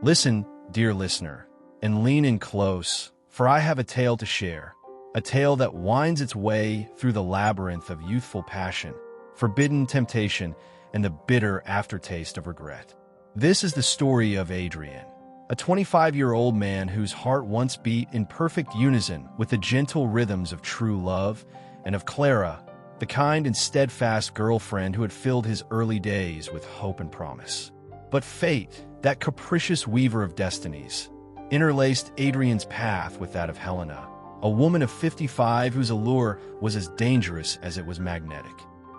Listen, dear listener, and lean in close, for I have a tale to share, a tale that winds its way through the labyrinth of youthful passion, forbidden temptation, and the bitter aftertaste of regret. This is the story of Adrian, a 25-year-old man whose heart once beat in perfect unison with the gentle rhythms of true love, and of Clara, the kind and steadfast girlfriend who had filled his early days with hope and promise. But fate, that capricious weaver of destinies, interlaced Adrian's path with that of Helena, a woman of 55 whose allure was as dangerous as it was magnetic.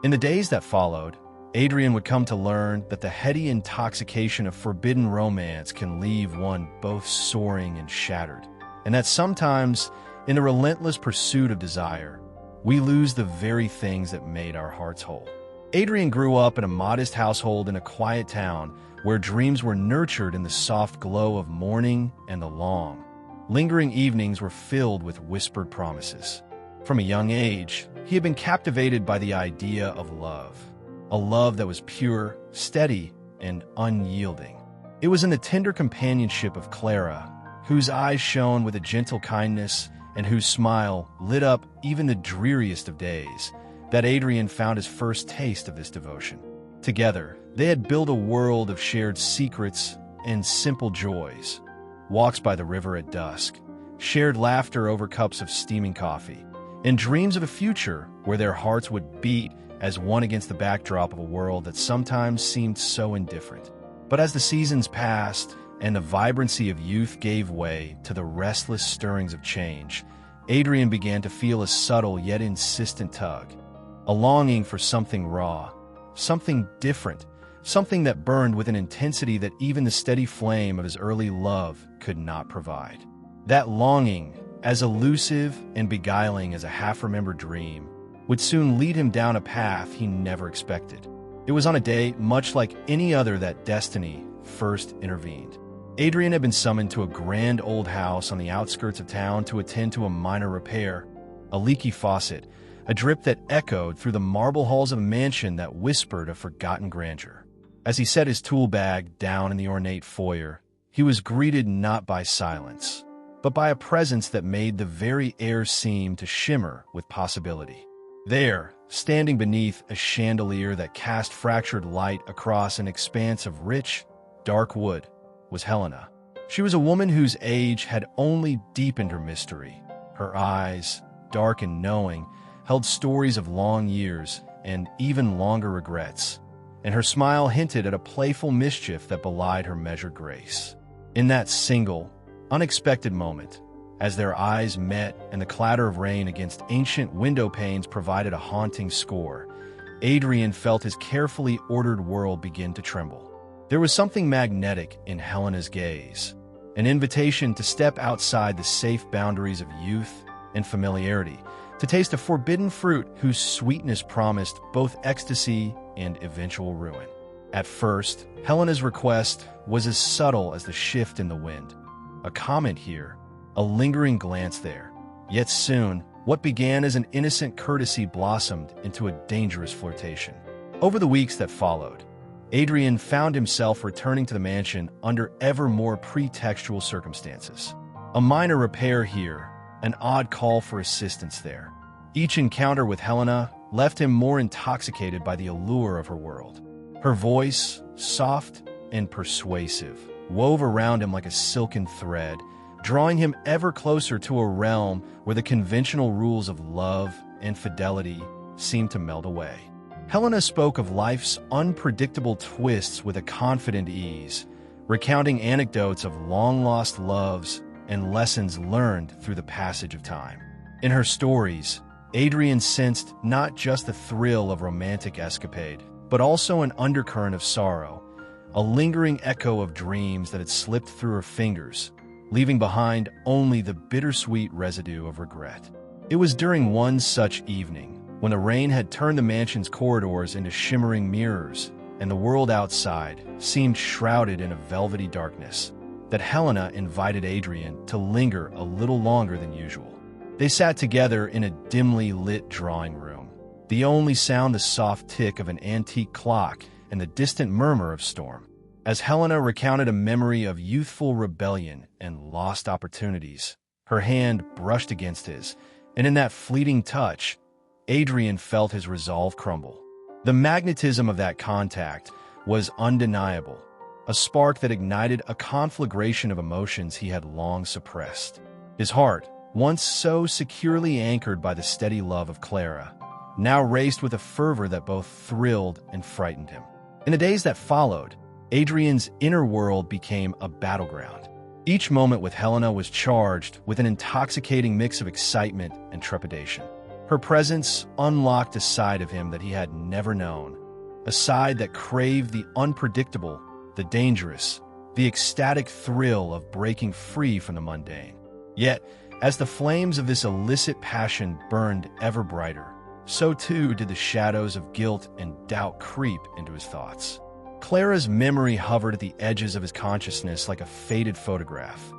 In the days that followed, Adrian would come to learn that the heady intoxication of forbidden romance can leave one both soaring and shattered, and that sometimes, in the relentless pursuit of desire, we lose the very things that made our hearts whole. Adrian grew up in a modest household in a quiet town where dreams were nurtured in the soft glow of morning, and the long, lingering evenings were filled with whispered promises. From a young age, he had been captivated by the idea of love, a love that was pure, steady, and unyielding. It was in the tender companionship of Clara, whose eyes shone with a gentle kindness and whose smile lit up even the dreariest of days, that Adrian found his first taste of this devotion. Together, they had built a world of shared secrets and simple joys, walks by the river at dusk, shared laughter over cups of steaming coffee, and dreams of a future where their hearts would beat as one against the backdrop of a world that sometimes seemed so indifferent. But as the seasons passed and the vibrancy of youth gave way to the restless stirrings of change, Adrian began to feel a subtle yet insistent tug, a longing for something raw, something different, something that burned with an intensity that even the steady flame of his early love could not provide. That longing, as elusive and beguiling as a half-remembered dream, would soon lead him down a path he never expected. It was on a day much like any other that destiny first intervened. Adrian had been summoned to a grand old house on the outskirts of town to attend to a minor repair, a leaky faucet, a drip that echoed through the marble halls of a mansion that whispered of forgotten grandeur. As he set his tool bag down in the ornate foyer, he was greeted not by silence, but by a presence that made the very air seem to shimmer with possibility. There, standing beneath a chandelier that cast fractured light across an expanse of rich, dark wood, was Helena. She was a woman whose age had only deepened her mystery. Her eyes, dark and knowing, held stories of long years and even longer regrets, and her smile hinted at a playful mischief that belied her measured grace. In that single, unexpected moment, as their eyes met and the clatter of rain against ancient window panes provided a haunting score, Adrian felt his carefully ordered world begin to tremble. There was something magnetic in Helena's gaze, an invitation to step outside the safe boundaries of youth and familiarity, to taste a forbidden fruit whose sweetness promised both ecstasy and eventual ruin. At first, Helena's request was as subtle as the shift in the wind, a comment here, a lingering glance there. Yet soon, what began as an innocent courtesy blossomed into a dangerous flirtation. Over the weeks that followed, Adrian found himself returning to the mansion under ever more pretextual circumstances. A minor repair here, an odd call for assistance there. Each encounter with Helena left him more intoxicated by the allure of her world. Her voice, soft and persuasive, wove around him like a silken thread, drawing him ever closer to a realm where the conventional rules of love and fidelity seemed to melt away. Helena spoke of life's unpredictable twists with a confident ease, recounting anecdotes of long-lost loves and lessons learned through the passage of time. In her stories, Adrian sensed not just the thrill of romantic escapade, but also an undercurrent of sorrow, a lingering echo of dreams that had slipped through her fingers, leaving behind only the bittersweet residue of regret. It was during one such evening, when the rain had turned the mansion's corridors into shimmering mirrors and the world outside seemed shrouded in a velvety darkness, that Helena invited Adrian to linger a little longer than usual. They sat together in a dimly lit drawing room, the only sound the soft tick of an antique clock and the distant murmur of storm. As Helena recounted a memory of youthful rebellion and lost opportunities, her hand brushed against his, and in that fleeting touch, Adrian felt his resolve crumble. The magnetism of that contact was undeniable, a spark that ignited a conflagration of emotions he had long suppressed. His heart, once so securely anchored by the steady love of Clara, now raced with a fervor that both thrilled and frightened him. In the days that followed, Adrian's inner world became a battleground. Each moment with Helena was charged with an intoxicating mix of excitement and trepidation. Her presence unlocked a side of him that he had never known, a side that craved the unpredictable, the dangerous, the ecstatic thrill of breaking free from the mundane. Yet, as the flames of this illicit passion burned ever brighter, so too did the shadows of guilt and doubt creep into his thoughts. Clara's memory hovered at the edges of his consciousness like a faded photograph,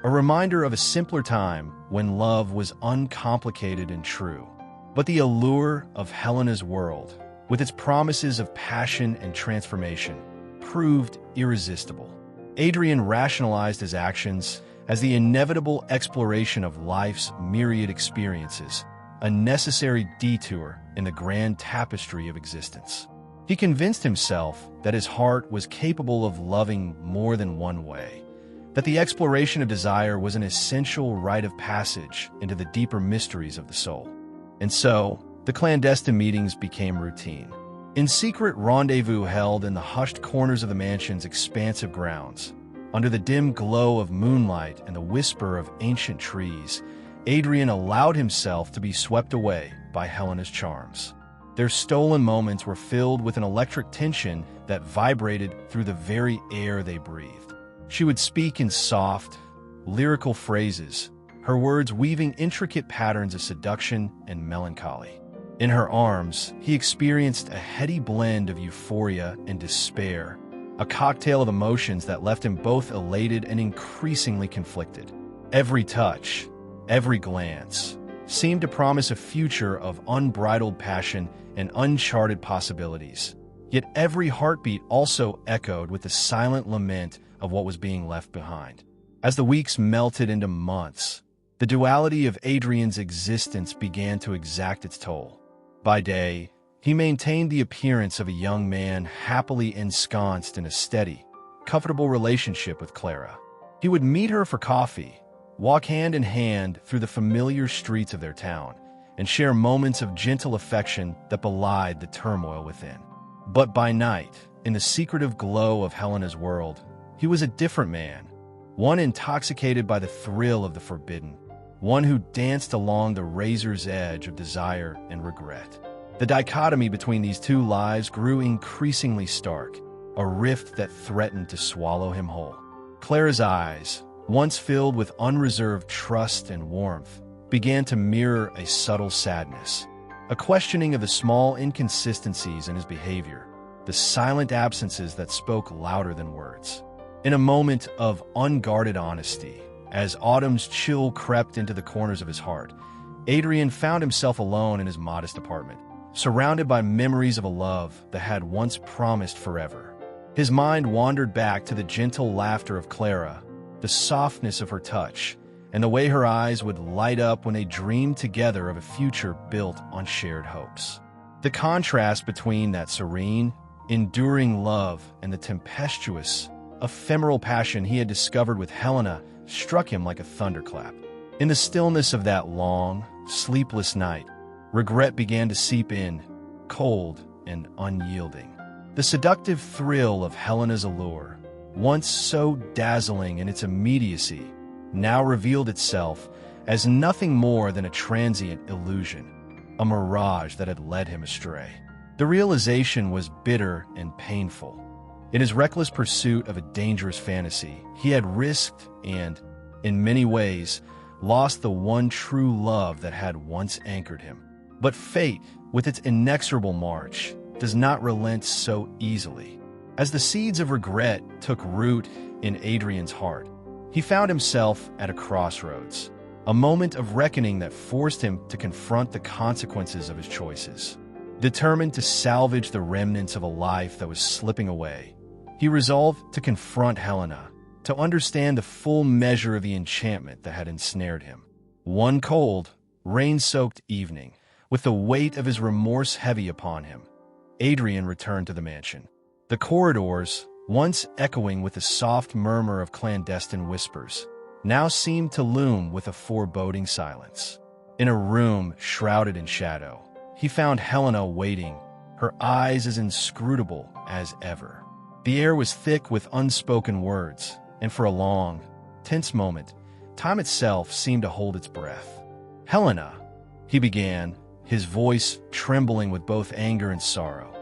a reminder of a simpler time when love was uncomplicated and true. But the allure of Helena's world, with its promises of passion and transformation, proved irresistible. Adrian rationalized his actions as the inevitable exploration of life's myriad experiences, a necessary detour in the grand tapestry of existence. He convinced himself that his heart was capable of loving more than one way, that the exploration of desire was an essential rite of passage into the deeper mysteries of the soul. And so, the clandestine meetings became routine. In secret rendezvous held in the hushed corners of the mansion's expansive grounds, under the dim glow of moonlight and the whisper of ancient trees, Adrian allowed himself to be swept away by Helena's charms. Their stolen moments were filled with an electric tension that vibrated through the very air they breathed. She would speak in soft, lyrical phrases, her words weaving intricate patterns of seduction and melancholy. In her arms, he experienced a heady blend of euphoria and despair, a cocktail of emotions that left him both elated and increasingly conflicted. Every touch, every glance, seemed to promise a future of unbridled passion and uncharted possibilities. Yet every heartbeat also echoed with the silent lament of what was being left behind. As the weeks melted into months, the duality of Adrian's existence began to exact its toll. By day, he maintained the appearance of a young man happily ensconced in a steady, comfortable relationship with Clara. He would meet her for coffee, walk hand in hand through the familiar streets of their town, and share moments of gentle affection that belied the turmoil within. But by night, in the secretive glow of Helena's world, he was a different man, one intoxicated by the thrill of the forbidden, one who danced along the razor's edge of desire and regret. The dichotomy between these two lives grew increasingly stark, a rift that threatened to swallow him whole. Clara's eyes, once filled with unreserved trust and warmth, began to mirror a subtle sadness, a questioning of the small inconsistencies in his behavior, the silent absences that spoke louder than words. In a moment of unguarded honesty, as autumn's chill crept into the corners of his heart, Adrian found himself alone in his modest apartment, surrounded by memories of a love that had once promised forever. His mind wandered back to the gentle laughter of Clara, the softness of her touch, and the way her eyes would light up when they dreamed together of a future built on shared hopes. The contrast between that serene, enduring love and the tempestuous, ephemeral passion he had discovered with Helena struck him like a thunderclap. In the stillness of that long, sleepless night, regret began to seep in, cold and unyielding. The seductive thrill of Helena's allure, once so dazzling in its immediacy, now revealed itself as nothing more than a transient illusion, a mirage that had led him astray. The realization was bitter and painful. In his reckless pursuit of a dangerous fantasy, he had risked and, in many ways, lost the one true love that had once anchored him. But fate, with its inexorable march, does not relent so easily. As the seeds of regret took root in Adrian's heart, he found himself at a crossroads, a moment of reckoning that forced him to confront the consequences of his choices. Determined to salvage the remnants of a life that was slipping away, He resolved to confront Helena, to understand the full measure of the enchantment that had ensnared him. One cold, rain-soaked evening, with the weight of his remorse heavy upon him, Adrian returned to the mansion. The corridors, once echoing with the soft murmur of clandestine whispers, now seemed to loom with a foreboding silence. In a room shrouded in shadow, he found Helena waiting, her eyes as inscrutable as ever. The air was thick with unspoken words, and for a long, tense moment, time itself seemed to hold its breath. "Helena," he began, his voice trembling with both anger and sorrow.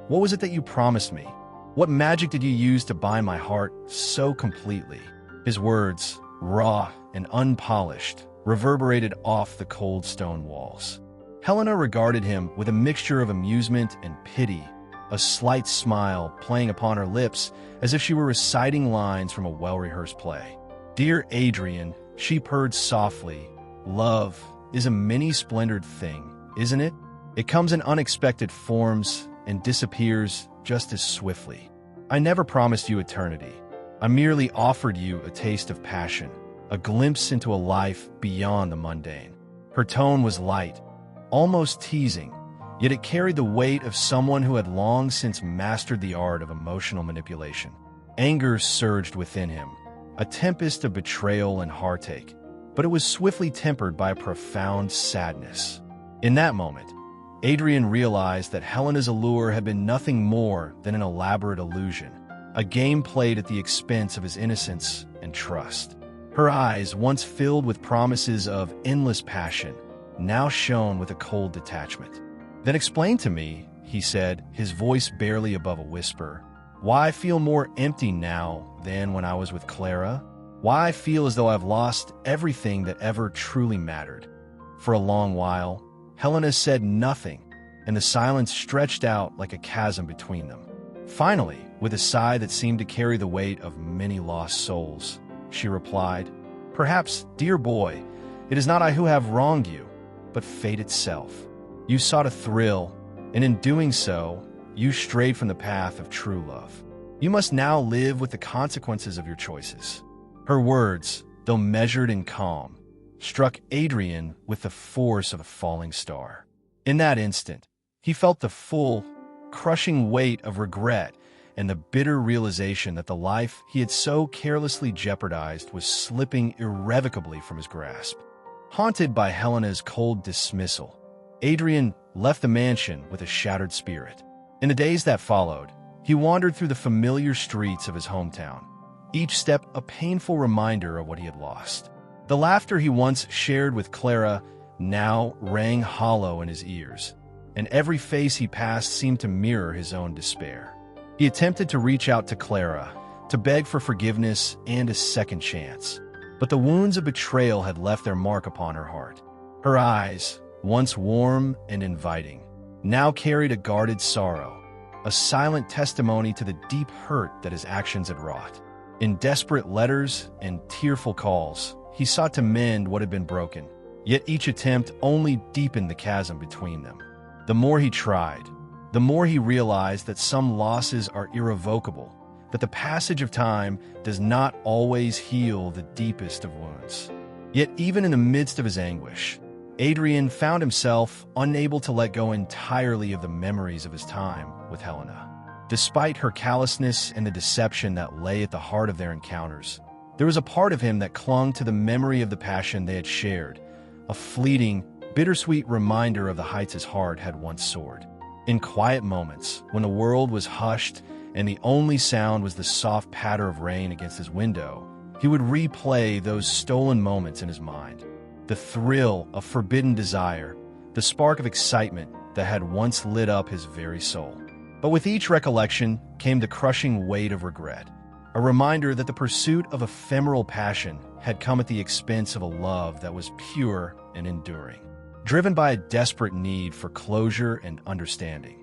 "What was it that you promised me? What magic did you use to bind my heart so completely?" His words, raw and unpolished, reverberated off the cold stone walls. Helena regarded him with a mixture of amusement and pity, a slight smile playing upon her lips as if she were reciting lines from a well-rehearsed play. "Dear Adrian," she purred softly, "love is a many-splendored thing, isn't it? It comes in unexpected forms and disappears just as swiftly. I never promised you eternity. I merely offered you a taste of passion, a glimpse into a life beyond the mundane." Her tone was light, almost teasing, yet it carried the weight of someone who had long since mastered the art of emotional manipulation. Anger surged within him, a tempest of betrayal and heartache, but it was swiftly tempered by a profound sadness. In that moment, Adrian realized that Helena's allure had been nothing more than an elaborate illusion, a game played at the expense of his innocence and trust. Her eyes, once filled with promises of endless passion, now shone with a cold detachment. "Then explain to me," he said, his voice barely above a whisper, "why I feel more empty now than when I was with Clara? Why I feel as though I've lost everything that ever truly mattered." For a long while, Helena said nothing, and the silence stretched out like a chasm between them. Finally, with a sigh that seemed to carry the weight of many lost souls, she replied, "Perhaps, dear boy, it is not I who have wronged you, but fate itself. You sought a thrill, and in doing so, you strayed from the path of true love. You must now live with the consequences of your choices." Her words, though measured and calm, struck Adrian with the force of a falling star. In that instant, he felt the full, crushing weight of regret and the bitter realization that the life he had so carelessly jeopardized was slipping irrevocably from his grasp. Haunted by Helena's cold dismissal, Adrian left the mansion with a shattered spirit. In the days that followed, he wandered through the familiar streets of his hometown, each step a painful reminder of what he had lost. The laughter he once shared with Clara now rang hollow in his ears, and every face he passed seemed to mirror his own despair. He attempted to reach out to Clara, to beg for forgiveness and a second chance, but the wounds of betrayal had left their mark upon her heart. Her eyes, once warm and inviting, now carried a guarded sorrow, a silent testimony to the deep hurt that his actions had wrought. In desperate letters and tearful calls, he sought to mend what had been broken, yet each attempt only deepened the chasm between them. The more he tried, the more he realized that some losses are irrevocable, that the passage of time does not always heal the deepest of wounds. Yet even in the midst of his anguish, Adrian found himself unable to let go entirely of the memories of his time with Helena. Despite her callousness and the deception that lay at the heart of their encounters, there was a part of him that clung to the memory of the passion they had shared, a fleeting, bittersweet reminder of the heights his heart had once soared. In quiet moments, when the world was hushed and the only sound was the soft patter of rain against his window, he would replay those stolen moments in his mind. The thrill of forbidden desire, the spark of excitement that had once lit up his very soul. But with each recollection came the crushing weight of regret, a reminder that the pursuit of ephemeral passion had come at the expense of a love that was pure and enduring. Driven by a desperate need for closure and understanding,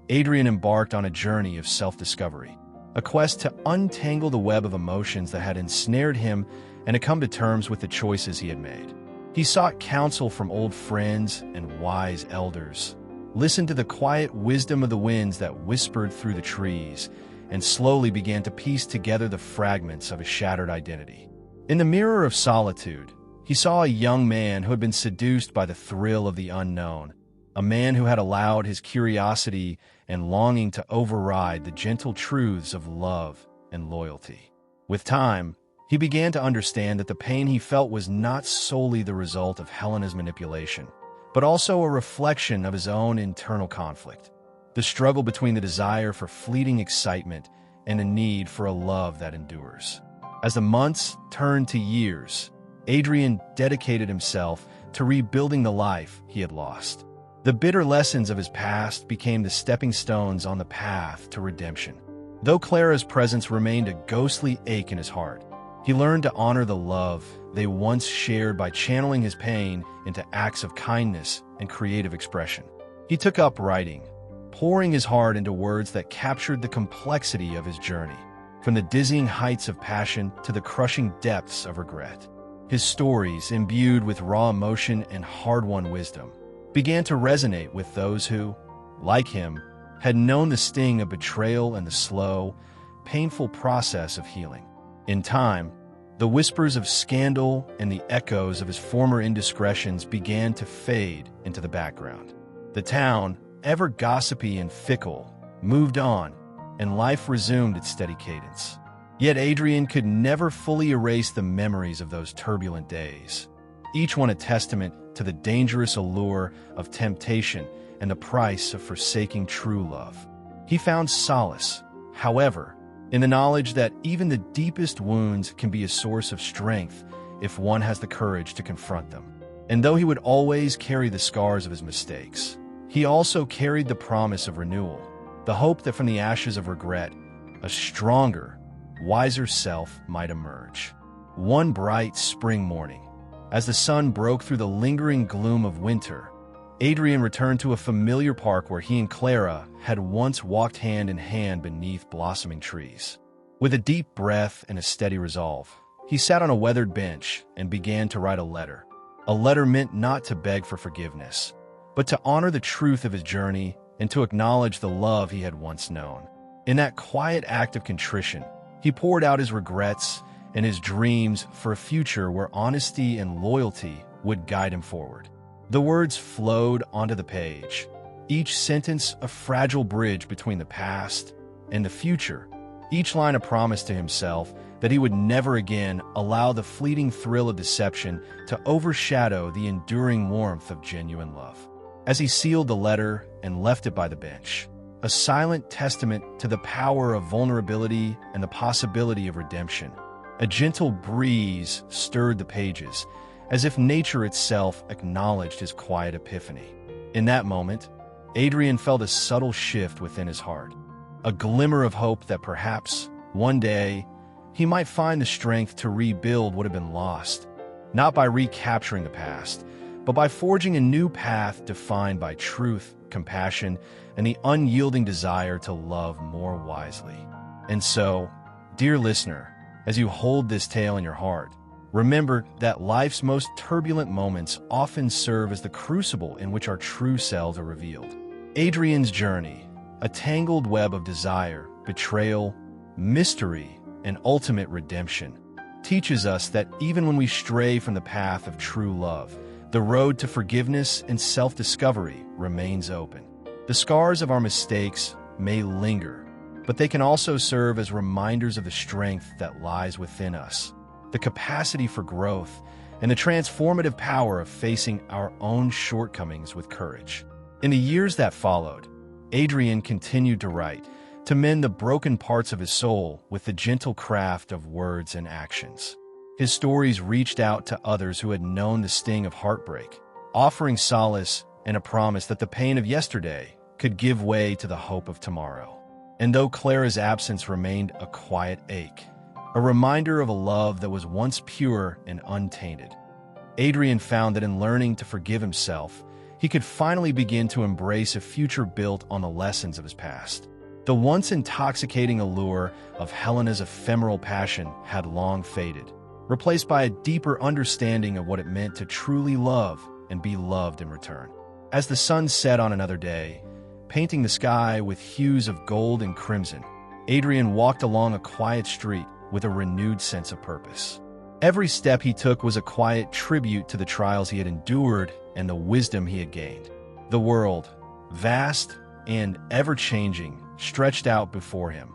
Adrian embarked on a journey of self-discovery, a quest to untangle the web of emotions that had ensnared him and to come to terms with the choices he had made. He sought counsel from old friends and wise elders, listened to the quiet wisdom of the winds that whispered through the trees, and slowly began to piece together the fragments of a shattered identity. In the mirror of solitude, he saw a young man who had been seduced by the thrill of the unknown, a man who had allowed his curiosity and longing to override the gentle truths of love and loyalty. With time, he began to understand that the pain he felt was not solely the result of Helena's manipulation, but also a reflection of his own internal conflict, the struggle between the desire for fleeting excitement and the need for a love that endures. As the months turned to years, Adrian dedicated himself to rebuilding the life he had lost. The bitter lessons of his past became the stepping stones on the path to redemption. Though Clara's presence remained a ghostly ache in his heart, he learned to honor the love they once shared by channeling his pain into acts of kindness and creative expression. He took up writing, pouring his heart into words that captured the complexity of his journey, from the dizzying heights of passion to the crushing depths of regret. His stories, imbued with raw emotion and hard-won wisdom, began to resonate with those who, like him, had known the sting of betrayal and the slow, painful process of healing. In time, the whispers of scandal and the echoes of his former indiscretions began to fade into the background. The town, ever gossipy and fickle, moved on, and life resumed its steady cadence. Yet Adrian could never fully erase the memories of those turbulent days, each one a testament to the dangerous allure of temptation and the price of forsaking true love. He found solace, however, in the knowledge that even the deepest wounds can be a source of strength if one has the courage to confront them. And though he would always carry the scars of his mistakes, he also carried the promise of renewal, the hope that from the ashes of regret, a stronger, wiser self might emerge. One bright spring morning, as the sun broke through the lingering gloom of winter, Adrian returned to a familiar park where he and Clara had once walked hand in hand beneath blossoming trees. With a deep breath and a steady resolve, he sat on a weathered bench and began to write a letter meant not to beg for forgiveness, but to honor the truth of his journey and to acknowledge the love he had once known. In that quiet act of contrition, he poured out his regrets and his dreams for a future where honesty and loyalty would guide him forward. The words flowed onto the page, each sentence a fragile bridge between the past and the future, each line a promise to himself that he would never again allow the fleeting thrill of deception to overshadow the enduring warmth of genuine love. As he sealed the letter and left it by the bench, a silent testament to the power of vulnerability and the possibility of redemption, a gentle breeze stirred the pages, as if nature itself acknowledged his quiet epiphany. In that moment, Adrian felt a subtle shift within his heart, a glimmer of hope that perhaps, one day, he might find the strength to rebuild what had been lost, not by recapturing the past, but by forging a new path defined by truth, compassion, and the unyielding desire to love more wisely. And so, dear listener, as you hold this tale in your heart, remember that life's most turbulent moments often serve as the crucible in which our true selves are revealed. Adrian's journey, a tangled web of desire, betrayal, mystery, and ultimate redemption, teaches us that even when we stray from the path of true love, the road to forgiveness and self-discovery remains open. The scars of our mistakes may linger, but they can also serve as reminders of the strength that lies within us, the capacity for growth, and the transformative power of facing our own shortcomings with courage. In the years that followed, Adrian continued to write, to mend the broken parts of his soul with the gentle craft of words and actions. His stories reached out to others who had known the sting of heartbreak, offering solace and a promise that the pain of yesterday could give way to the hope of tomorrow. And though Clara's absence remained a quiet ache, a reminder of a love that was once pure and untainted, Adrian found that in learning to forgive himself, he could finally begin to embrace a future built on the lessons of his past. The once intoxicating allure of Helena's ephemeral passion had long faded, replaced by a deeper understanding of what it meant to truly love and be loved in return. As the sun set on another day, painting the sky with hues of gold and crimson, Adrian walked along a quiet street with a renewed sense of purpose. Every step he took was a quiet tribute to the trials he had endured and the wisdom he had gained. The world, vast and ever-changing, stretched out before him,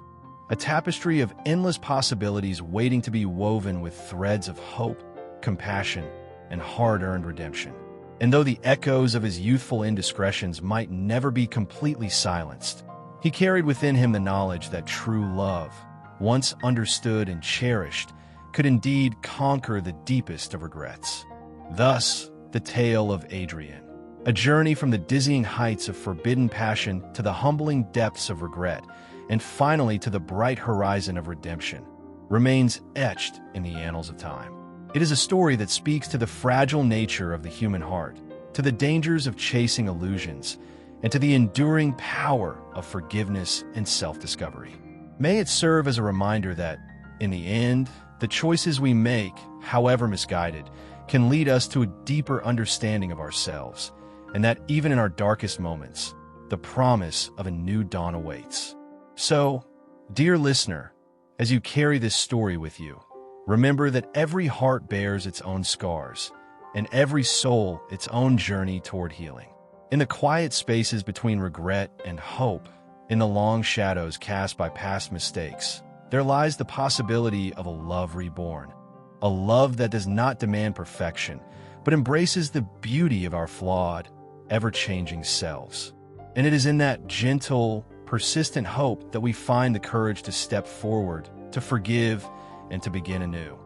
a tapestry of endless possibilities waiting to be woven with threads of hope, compassion, and hard-earned redemption. And though the echoes of his youthful indiscretions might never be completely silenced, he carried within him the knowledge that true love, once understood and cherished, could indeed conquer the deepest of regrets. Thus, the tale of Adrian, a journey from the dizzying heights of forbidden passion to the humbling depths of regret, and finally to the bright horizon of redemption, remains etched in the annals of time. It is a story that speaks to the fragile nature of the human heart, to the dangers of chasing illusions, and to the enduring power of forgiveness and self-discovery. May it serve as a reminder that, in the end, the choices we make, however misguided, can lead us to a deeper understanding of ourselves, and that even in our darkest moments, the promise of a new dawn awaits. So, dear listener, as you carry this story with you, remember that every heart bears its own scars, and every soul its own journey toward healing. In the quiet spaces between regret and hope, in the long shadows cast by past mistakes, there lies the possibility of a love reborn, a love that does not demand perfection, but embraces the beauty of our flawed, ever-changing selves. And it is in that gentle, persistent hope that we find the courage to step forward, to forgive, and to begin anew.